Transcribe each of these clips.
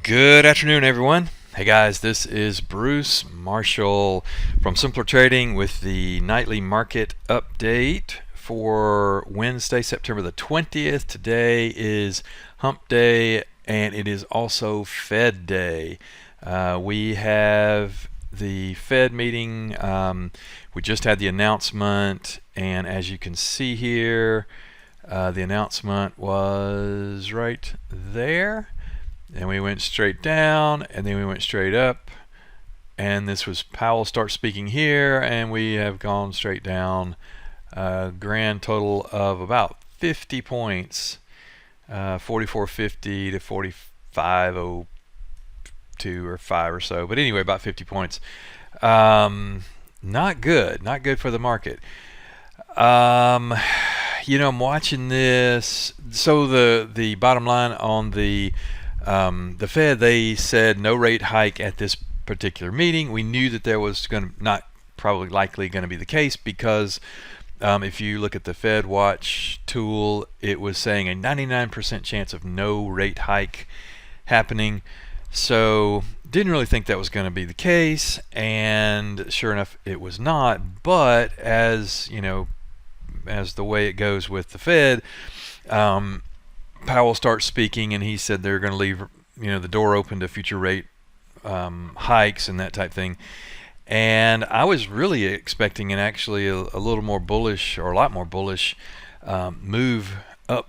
Good afternoon, everyone. Hey guys, this is Bruce Marshall from Simpler Trading with the nightly market update for Wednesday, September the 20th. Today is Hump Day and it is also Fed Day. We have the Fed meeting. We just had the announcement, and as you can see here, the announcement was right there. And we went straight down, and then we went straight up, and this was Powell start speaking here, and we have gone straight down, grand total of about 50 points, 44.50 to 45.02 or 5 or so, but anyway, about 50 points. Not good for the market. I'm watching this. So the bottom line on the Fed, they said no rate hike at this particular meeting. We knew that there was probably likely going to be the case because if you look at the Fed Watch tool, it was saying a 99% chance of no rate hike happening. So didn't really think that was going to be the case, and sure enough, it was not. But as you know, as the way it goes with the Fed, Powell starts speaking, and he said they're going to leave, the door open to future rate hikes and that type thing. And I was really expecting a little more bullish, or a lot more bullish, move up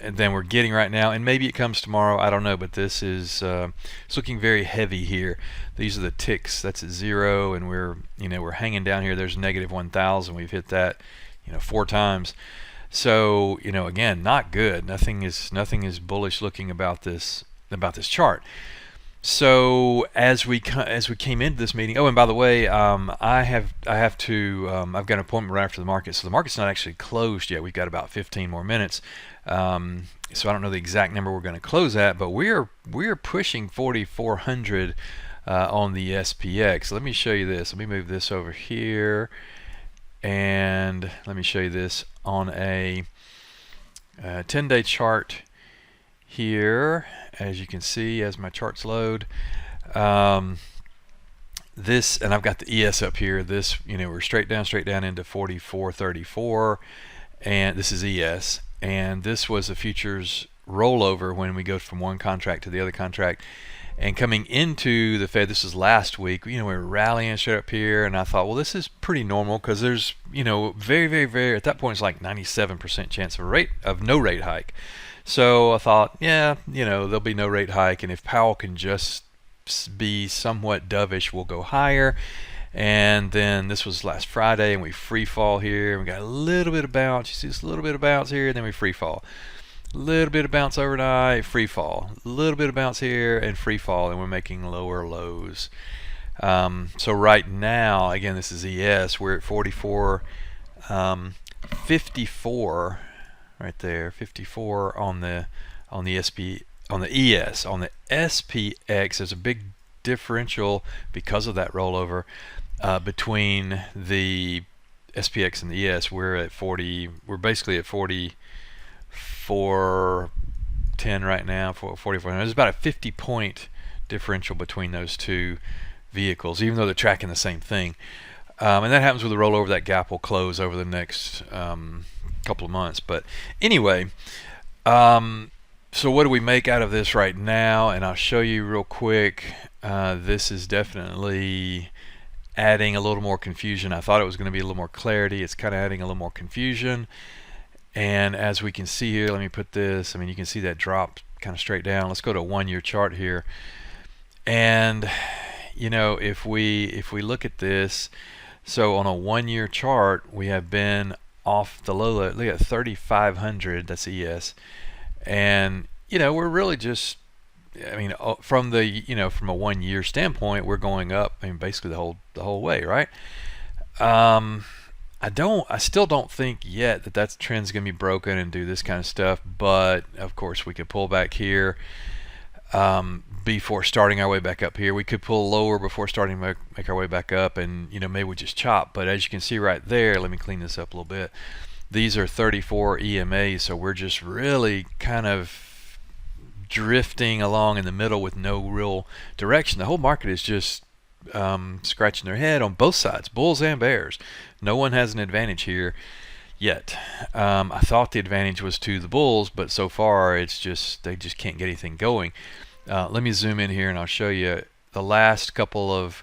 than we're getting right now. And maybe it comes tomorrow, I don't know. But this is it's looking very heavy here. These are the ticks. That's at 0, and we're hanging down here. There's negative 1,000. We've hit that 4 times. So again, not good. Nothing is bullish looking about this chart. So as we came into this meeting, oh, and by the way, I've got an appointment right after the market, so the market's not actually closed yet. We've got about 15 more minutes. So I don't know the exact number we're going to close at, but we're pushing 4,400 on the SPX. Let me show you this. Let me move this over here. And let me show you this on a 10-day chart here. As you can see, as my charts load, this, and I've got the ES up here. This, we're straight down into 44.34, and this is ES. And this was a futures rollover when we go from one contract to the other contract. And coming into the Fed, this was last week, we were rallying straight up here, and I thought, well, this is pretty normal because there's, very, very, very, at that point, it's like 97% chance of no rate hike. So I thought, yeah, there'll be no rate hike, and if Powell can just be somewhat dovish, we'll go higher. And then this was last Friday, and we free fall here, and we got a little bit of bounce. You see this little bit of bounce here, and then we free fall. Little bit of bounce overnight, free fall. A little bit of bounce here and free fall, and we're making lower lows. So right now, again, this is ES. We're at 44.54 right there. 54 on the ES. On the SPX, there's a big differential because of that rollover between the SPX and the ES. We're basically at 410 right now, 44. There's about a 50-point differential between those two vehicles, even though they're tracking the same thing. And that happens with the rollover. That gap will close over the next couple of months. But anyway, so what do we make out of this right now? And I'll show you real quick. This is definitely adding a little more confusion. I thought it was going to be a little more clarity. It's kind of adding a little more confusion. And as we can see here, let me put this, you can see that drop kind of straight down. Let's go to a 1-year chart here. And if we look at this, so on a 1-year chart, we have been off the low. Look at 3,500, that's ES. And we're really just, from the from a 1-year standpoint, we're going up, basically the whole way, right? I still don't think yet that trend's going to be broken and do this kind of stuff, but of course we could pull back here before starting our way back up here. We could pull lower before starting to make our way back up, and maybe we just chop. But as you can see right there, let me clean this up a little bit. These are 34 EMAs, so we're just really kind of drifting along in the middle with no real direction. The whole market is just scratching their head on both sides, bulls and bears. No one has an advantage here yet. I thought the advantage was to the bulls, but so far it's just they just can't get anything going. Let me zoom in here and I'll show you the last couple of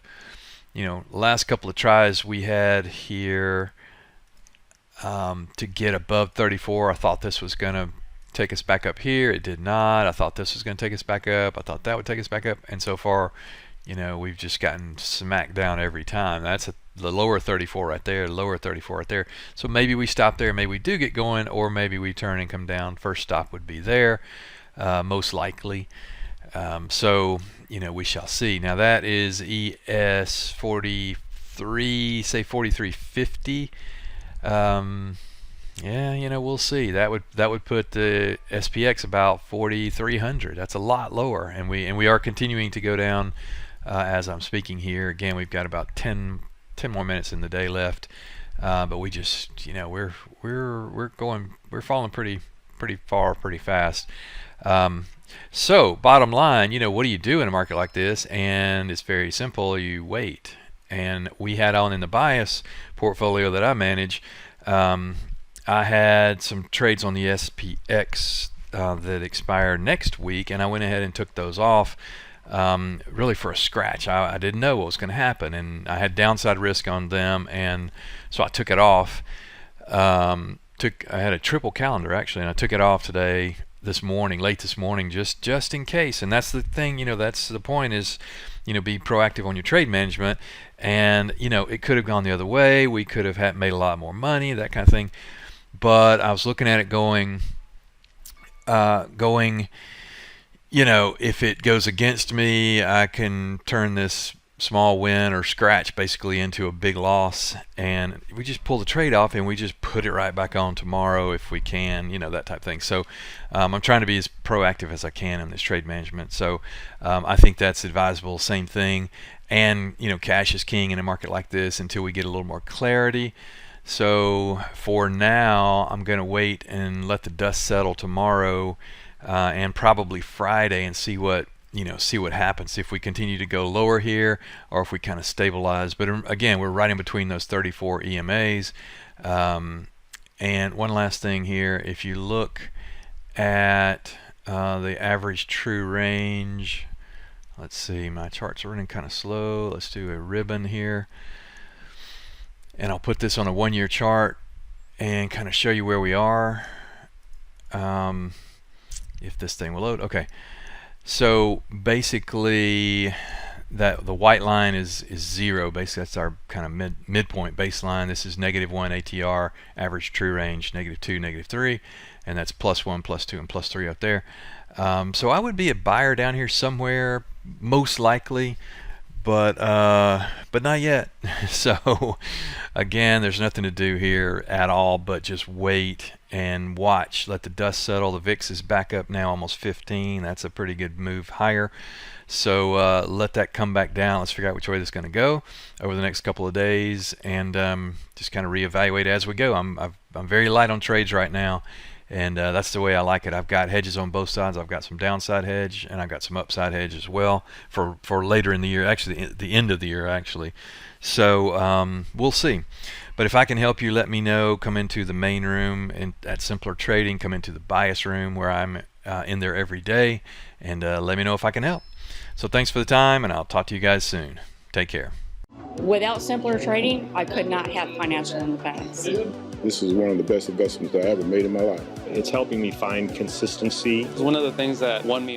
tries we had here to get above 34. I thought this was going to take us back up here. It did not. I thought this was going to take us back up. I thought that would take us back up, and so far, we've just gotten smacked down every time. That's the lower 34 right there, lower 34 right there. So maybe we stop there, maybe we do get going, or maybe we turn and come down. First stop would be there, most likely. So we shall see. Now that is ES 43, say 43.50. Yeah, we'll see. That would put the SPX about 4,300. That's a lot lower, and we are continuing to go down as I'm speaking here. Again, we've got about 10 more minutes in the day left, but we just we're falling pretty far pretty fast. So bottom line, what do you do in a market like this? And it's very simple. You wait. And we had on in the bias portfolio that I manage, I had some trades on the SPX that expire next week, and I went ahead and took those off really for a scratch. I didn't know what was going to happen, and I had downside risk on them, and so I took it off. I had a triple calendar actually, and I took it off late this morning, just in case. And that's the thing, that's the point is, be proactive on your trade management. And it could have gone the other way. We could have made a lot more money, that kind of thing. But I was looking at it going, if it goes against me, I can turn this small win or scratch basically into a big loss, and we just pull the trade off and we just put it right back on tomorrow if we can, that type of thing. So I'm trying to be as proactive as I can in this trade management. So I think that's advisable. Same thing. And cash is king in a market like this until we get a little more clarity. So for now, I'm going to wait and let the dust settle tomorrow and probably Friday, and see what happens, if we continue to go lower here or if we kind of stabilize. But again, we're right in between those 34 EMAs. And one last thing here, if you look at the average true range, let's see, my charts are running kind of slow. Let's do a ribbon here, and I'll put this on a 1-year chart and kind of show you where we are, if this thing will load. Okay. So basically, that the white line is 0. Basically, that's our kind of midpoint baseline. This is -1 ATR, average true range, -2, -3, and that's +1, +2, and +3 up there. So I would be a buyer down here somewhere, most likely, but not yet. So again, there's nothing to do here at all but just wait and watch. Let the dust settle. The VIX is back up now, almost 15. That's a pretty good move higher. So let that come back down. Let's figure out which way this is going to go over the next couple of days, and just kind of reevaluate as we go. I'm very light on trades right now, and that's the way I like it. I've got hedges on both sides. I've got some downside hedge, and I've got some upside hedge as well for later in the year, actually the end of the year actually. So we'll see. But if I can help you, let me know. Come into the main room at Simpler Trading. Come into the bias room where I'm in there every day, and let me know if I can help. So thanks for the time, and I'll talk to you guys soon. Take care. Without Simpler Trading, I could not have financial independence. This is one of the best investments I ever made in my life. It's helping me find consistency. It's one of the things that won me